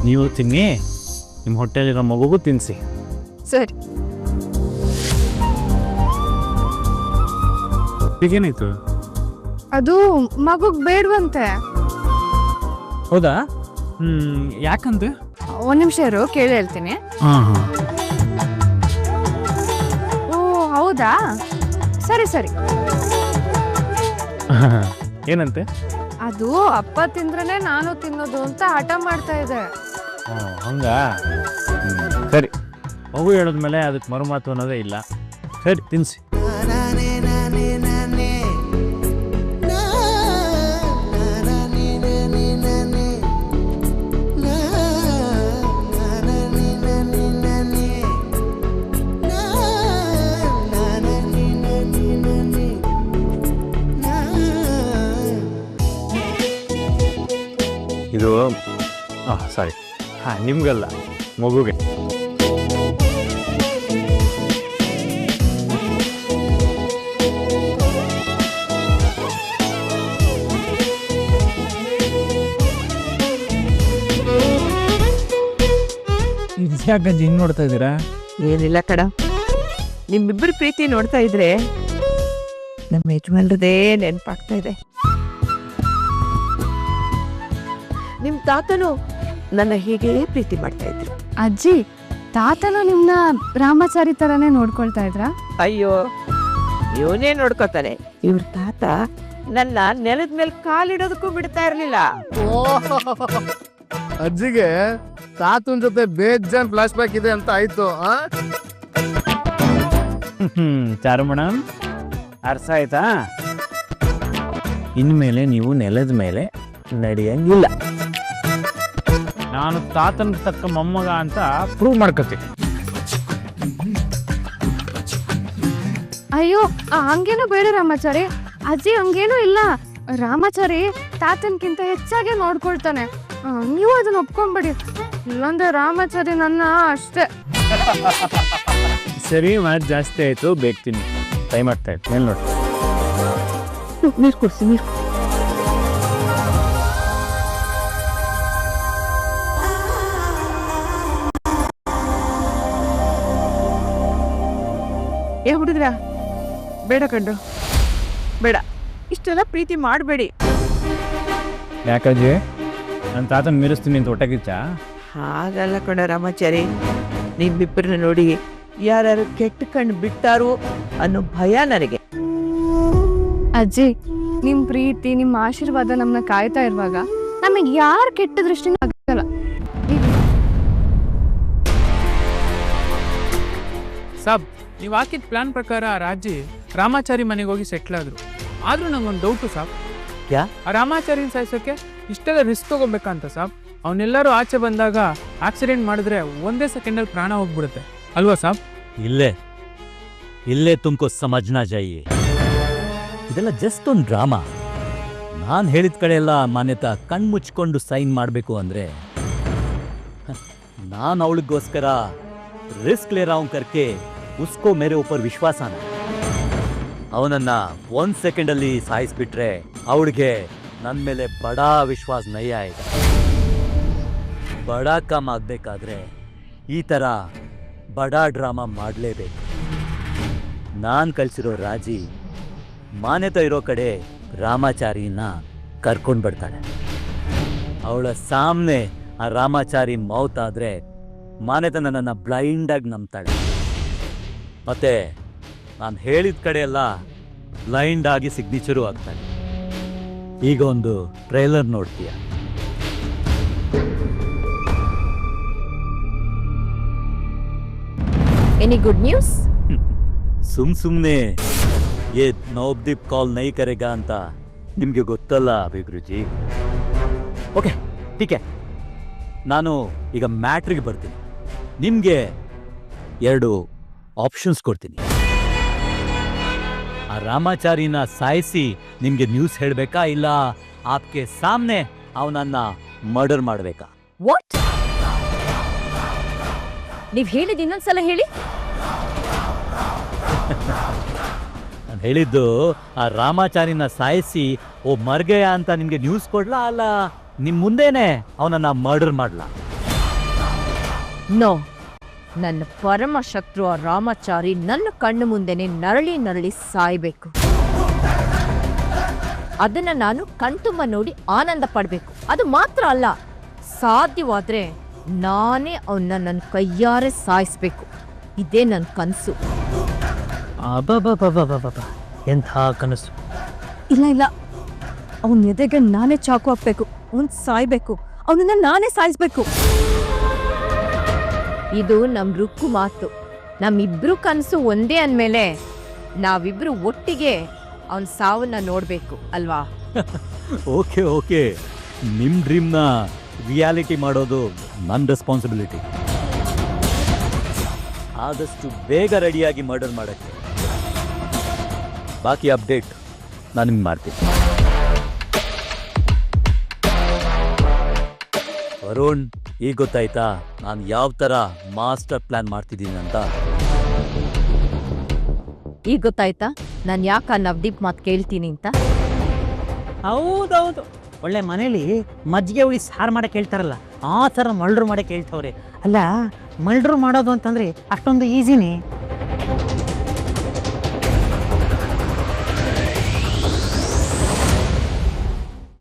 ನೀವು ತಿನ್ನಿ, ನಿಮ್ಮ ಹೊಟ್ಟೆಲಿರೋ ಮಗುಗೂ ತಿನ್ನಿಸಿ. ಸರಿ. ಈಗೇನಾಯ್ತು? ಅದು ಮಗುಗ್ ಬೇಡವಂತೆ. ಹೌದಾ? ಯಾಕಂದ್ರೆ? ಒಂದ್ ನಿಮಿಷ ಇರು, ಕೇಳಿ ಹೇಳ್ತೀನಿ. ಓ ಹೌದಾ, ಸರಿ ಸರಿ. ಏನಂತೆ? ಅದು ಅಪ್ಪ ತಿಂದ್ರನೆ ನಾನು ತಿನ್ನೋದು ಅಂತ ಹಠ ಮಾಡ್ತಾ ಇದೆ. ಹಂಗ? ಸರಿ, ಮಗು ಹೇಳಿದ್ಮೇಲೆ ಅದಕ್ಕೆ ಮರುಮಾತು ಅನ್ನೋದೇ ಇಲ್ಲ. ಸರಿ, ತಿನ್ನಿಸಿ. ಇದು ಸಾರಿ, ನಿಮ್ಗಲ್ಲ, ಮಗುಗೆ. ಯಾಕಂಜಿ ಹಿಂಗ್ ನೋಡ್ತಾ ಇದ್ದೀರಾ? ಏನಿಲ್ಲ ಕಡ, ನಿಮ್ಮಿಬ್ಬರ ಪ್ರೀತಿ ನೋಡ್ತಾ ಇದ್ರೆ ನಮ್ಮ ಯಜಮಾನ್ರದೇ ನೆನಪಾಗ್ತಾ ಇದೆ. ನಿಮ್ ತಾತನು ನನ್ನ ಹೀಗೆ ಪ್ರೀತಿ ಮಾಡ್ತಾ ಇದ್ರು. ಅಜ್ಜಿ, ತಾತನು ನಿಮ್ನ ರಾಮಾಚಾರಿ ತರಾನೇ ನೋಡ್ಕೊಳ್ತಾ ಇದ್ರ? ಅಯ್ಯೋ, ಇವನೇ ನೋಡ್ಕೋತಾನೆ. ಇವ್ರ ತಾತ ನನ್ನ ನೆಲದ ಮೇಲೆ ಕಾಲಿಡೋದಕ್ಕೂ ಬಿಡ್ತಾ ಇರ್ಲಿಲ್ಲ. ಅಜ್ಜಿಗೆ ತಾತನ ಜೊತೆ ಬೇಜಾನ್ ಫ್ಲಾಶ್ ಬ್ಯಾಕ್ ಇದೆ ಅಂತ ಆಯ್ತು. ಚಾರುಮಣ, ಅರ್ಥ ಆಯ್ತಾ? ಇನ್ಮೇಲೆ ನೀವು ನೆಲದ ಮೇಲೆ ನಡೆಯಂಗಿಲ್ಲ. ನಾನು ತಾತನ ತಕ್ಕ ಮೊಮ್ಮಗ ಅಂತ ಪ್ರೂವ್ ಮಾಡ್ಕೊತೀನಿ. ಅಯ್ಯೋ, ಹಂಗೇನು ಬೇಡ ರಾಮಾಚಾರಿ. ಅಜ್ಜಿ, ಹಂಗೇನು ಇಲ್ಲ. ರಾಮಾಚಾರಿ ತಾತನ್ಕಿಂತ ಹೆಚ್ಚಾಗೆ ನೋಡ್ಕೊಳ್ತಾನೆ. ನೀವು ಅದನ್ನ ಒಪ್ಕೊಂಡ್ಬಿಡಿ, ಇಲ್ಲಂದ್ರೆ ರಾಮಾಚಾರಿ ನನ್ನ ಅಷ್ಟೇ. ಸರಿ, ಮಾತು ಜಾಸ್ತಿ ಆಯ್ತು, ಬೇಕ್ತೀನಿ. ಟೈಮ್ ಆಗ್ತಾ ಇತ್ತು, ಮೇಲೆ ನೋಡಿ. ನೀರು ಕುಡಿಸಿ, ನೀರು. ಹುಡುಗ್ರ, ಬೇಡ ಕಂಡು, ಬೇಡ. ಇಷ್ಟೆಲ್ಲ ಪ್ರೀತಿ ಮಾಡಬೇಡಿ. ಯಾಕಜ್ಜಿ, ನನ್ನ ತಾತನ ಮೀರಿಸ್ತೀನಿ ಅಂತ ಹೊಟ್ಟೆಗಿಚ್ಚ? ಹಾಗಲ್ಲ ಕಣ ರಾಮಾಚಾರಿ, ನಿಮ್ಮಿಬ್ಬರನ್ನ ನೋಡಿ ಯಾರು ಕೆಟ್ಟ ಕಣ್ಣು ಬಿಟ್ಟಾರು ಅನ್ನೋ ಭಯ ನನಗೆ. ಅಜ್ಜಿ, ನಿಮ್ ಪ್ರೀತಿ, ನಿಮ್ಮ ಆಶೀರ್ವಾದ ನಮ್ಮನ್ನ ಕಾಯ್ತಾ ಇರುವಾಗ ನಮಗೆ ಯಾರು ಕೆಟ್ಟ ದೃಷ್ಟಿನೂ ಆಗಲ್ಲ. ಸಾಬ್, ನೀವು ಹಾಕಿದ ಪ್ಲಾನ್ ಪ್ರಕಾರ ರಾಜಿ ರಾಮಾಚಾರಿ ಮನೆಗೆ ಹೋಗಿ ಸೆಟ್ಲ್ ಆದ್ರೂ ನಂಗೊಂದು ಡೌಟು ಸಾಬ್. ಆ ರಾಮಾಚಾರಿನ ಸಾಯಿಸೋಕೆ ಇಷ್ಟೆಲ್ಲ ರಿಸ್ಕ್ ತಗೋಬೇಕಂತ ಸಾಬ್? ಅವನ್ನೆಲ್ಲರೂ ಆಚೆ ಬಂದಾಗ ಆಕ್ಸಿಡೆಂಟ್ ಮಾಡಿದ್ರೆ ಒಂದೇ ಸೆಕೆಂಡಲ್ಲಿ ಪ್ರಾಣ ಹೋಗ್ಬಿಡುತ್ತೆ ಅಲ್ವಾ ಸಾಬ್? ಇಲ್ಲೇ ತುಮಕೋ ಸಮಜ್ನಾ ಜಾಯಿಯೇ, ಇದೆಲ್ಲ ಜಸ್ಟ್ ಒಂದು ಡ್ರಾಮಾ. ನಾನು ಹೇಳಿದ ಕಡೆ ಎಲ್ಲ ಮಾನ್ಯತಾ ಕಣ್ಮುಚ್ಕೊಂಡು ಸೈನ್ ಮಾಡಬೇಕು ಅಂದ್ರೆ ನಾನು ಅವಳಿಗೋಸ್ಕರ ರಿಸ್ಕ್ ಲೇ ರहा हूं करके उसको मेरे ऊपर विश्वास आना. ಅವನನ್ನ 1 ಸೆಕೆಂಡಲ್ಲಿ ಸಾಯಿಸ್ಬಿಟ್ರೆ ಅವಳಿಗೆ ನನ್ನ ಮೇಲೆ ಬಡಾ ವಿಶ್ವಾಸ ನೈ ಆಯ್ತು. ಬಡಾ ಕಮ್ ಆಗಬೇಕಾದ್ರೆ ಈ ಥರ ಬಡಾ ಡ್ರಾಮಾ ಮಾಡಲೇಬೇಕು. ನಾನು ಕಳಿಸಿರೋ ರಾಜಿ ಮಾನ್ಯತಾ ಇರೋ ಕಡೆ ರಾಮಾಚಾರಿನ ಕರ್ಕೊಂಡು ಬಿಡ್ತಾಳೆ. ಅವಳ ಸಾಮ್ನೆ ಆ ರಾಮಾಚಾರಿ ಮೌತಾದ್ರೆ ಮಾನ್ಯತಾ ನನ್ನನ್ನು ಬ್ಲೈಂಡಾಗಿ ನಂಬ್ತಾಳೆ. ಮತ್ತೆ ನಾನು ಹೇಳಿದ ಕಡೆ ಎಲ್ಲ ಬ್ಲೈಂಡ್ ಆಗಿ ಸಿಗ್ನೇಚರು ಆಗ್ತಾಳೆ. ಈಗ ಒಂದು ಟ್ರೈಲರ್ ನೋಡ್ತೀಯ? Any good news? ಸುಮ್ನೆ ಏ ನವದೀಪ್ ಕಾಲ್ ನೈ ಕರೆಗಾ ಅಂತ ನಿಮಗೆ ಗೊತ್ತಲ್ಲ ಅಭಿಗುರುಜಿ. ಓಕೆ, ಟೀಕೆ, ನಾನು ಈಗ ಮ್ಯಾಟ್ರಿಗೆ ಬರ್ತೀನಿ. ನಿಮಗೆ 2 ಆಪ್ಷನ್ಸ್ ಕೊಡ್ತೀನಿ. ಆ ರಾಮಾಚಾರಿನ ಸಾಯಿಸಿ ನಿಮಗೆ ನ್ಯೂಸ್ ಹೇಳಬೇಕಾ, ಇಲ್ಲ ಆಪ್ಗೆ ಸಾಮ್ನೆ ಅವನನ್ನ ಮರ್ಡರ್ ಮಾಡಬೇಕಾ? ವಾಟ್? ನೀವ್ ಹೇಳಿದ ಇನ್ನೊಂದ್ಸಲ ಹೇಳಿ. ನಾನು ಹೇಳಿದ್ದು ಆ ರಾಮಾಚಾರಿನ ಸಾಯಿಸಿ ಓ ಮರ್ಗೆಯ ಅಂತ ನಿಮಗೆ ನ್ಯೂಸ್ ಕೊಡ್ಲಾ, ಅಲ್ಲ ನಿಮ್ಮ ಮುಂದೆನೆ ಅವನನ್ನ ಮರ್ಡರ್ ಮಾಡ್ಲಾ? ನೋ, ನನ್ನ ಪರಮ ಶತ್ರು ಆ ರಾಮಾಚಾರಿ ನನ್ನ ಕಣ್ಣು ಮುಂದೆನೆ ನರಳಿ ಸಾಯ್ಬೇಕು. ಅದನ್ನ ನಾನು ಕಣ್ತುಂಬ ನೋಡಿ ಆನಂದ ಪಡ್ಬೇಕು. ಅದು ಮಾತ್ರ ಅಲ್ಲ, ಸಾಧ್ಯವಾದ್ರೆ ನಾನೇ ಅವನ್ನ ನನ್ನ ಕೈಯಾರೆ ಸಾಯಿಸ್ಬೇಕು. ಇದೇ ನನ್ನ ಕನಸು. ಎಂಥ ಕನಸು. ಇಲ್ಲ, ಅವನ ಎದೆಗೆ ನಾನೇ ಚಾಕು ಹಾಕ್ಬೇಕು. ಅವನ್ ಸಾಯ್ಬೇಕು. ಅವನನ್ನ ನಾನೇ ಸಾಯಿಸ್ಬೇಕು. ಇದು ನಮ್ ರುಕ್ಕು ಮಾತು. ನಮ್ಮಿಬ್ರು ಕನಸು ಒಂದೇ ಅಂದ್ಮೇಲೆ ನಾವಿಬ್ರು ಒಟ್ಟಿಗೆ ಅವನ್ ಸಾವನ್ನ ನೋಡ್ಬೇಕು ಅಲ್ವಾ? ಓಕೆ ಓಕೆ, ನಿಮ್ ಡ್ರೀಮ್ನ ರಿಯಾಲಿಟಿ ಮಾಡೋದು ನನ್ನ ರೆಸ್ಪಾನ್ಸಿಬಿಲಿಟಿ. ಆದಷ್ಟು ಬೇಗ ರೆಡಿಯಾಗಿ ಮರ್ಡರ್ ಮಾಡಕ್ಕೆ. ಬಾಕಿ ಅಪ್ಡೇಟ್ ನಾನು ನಿಮ್ಗೆ ಮಾಡ್ತೀನಿ. ವರುಣ್, ಈಗ ಗೊತ್ತಾಯ್ತಾ ನಾನು ಯಾವ ಥರ ಮಾಸ್ಟರ್ ಪ್ಲಾನ್ ಮಾಡ್ತಿದ್ದೀನಿ ಅಂತ? ಈಗ ಗೊತ್ತಾಯ್ತಾ ನಾನು ಯಾಕೆ ಆ ನವದೀಪ್ ಮಾತು ಕೇಳ್ತೀನಿ ಅಂತ? ಹೌದೌದು, ಒಳ್ಳೆ ಮನೇಲಿ ಮಜ್ಜಿಗೆ ಹುಳಿ ಸಾರು ಮಾಡಕ್ಕೆ ಹೇಳ್ತಾರಲ್ಲ, ಆ ಥರ ಮಲ್ಡ್ರು ಮಾಡಕ್ಕೆ ಹೇಳ್ತವ್ರೆ. ಅಲ್ಲ, ಮಲ್ಡ್ರು ಮಾಡೋದು ಅಂತಂದ್ರೆ ಅಷ್ಟೊಂದು ಈಸಿನೇ?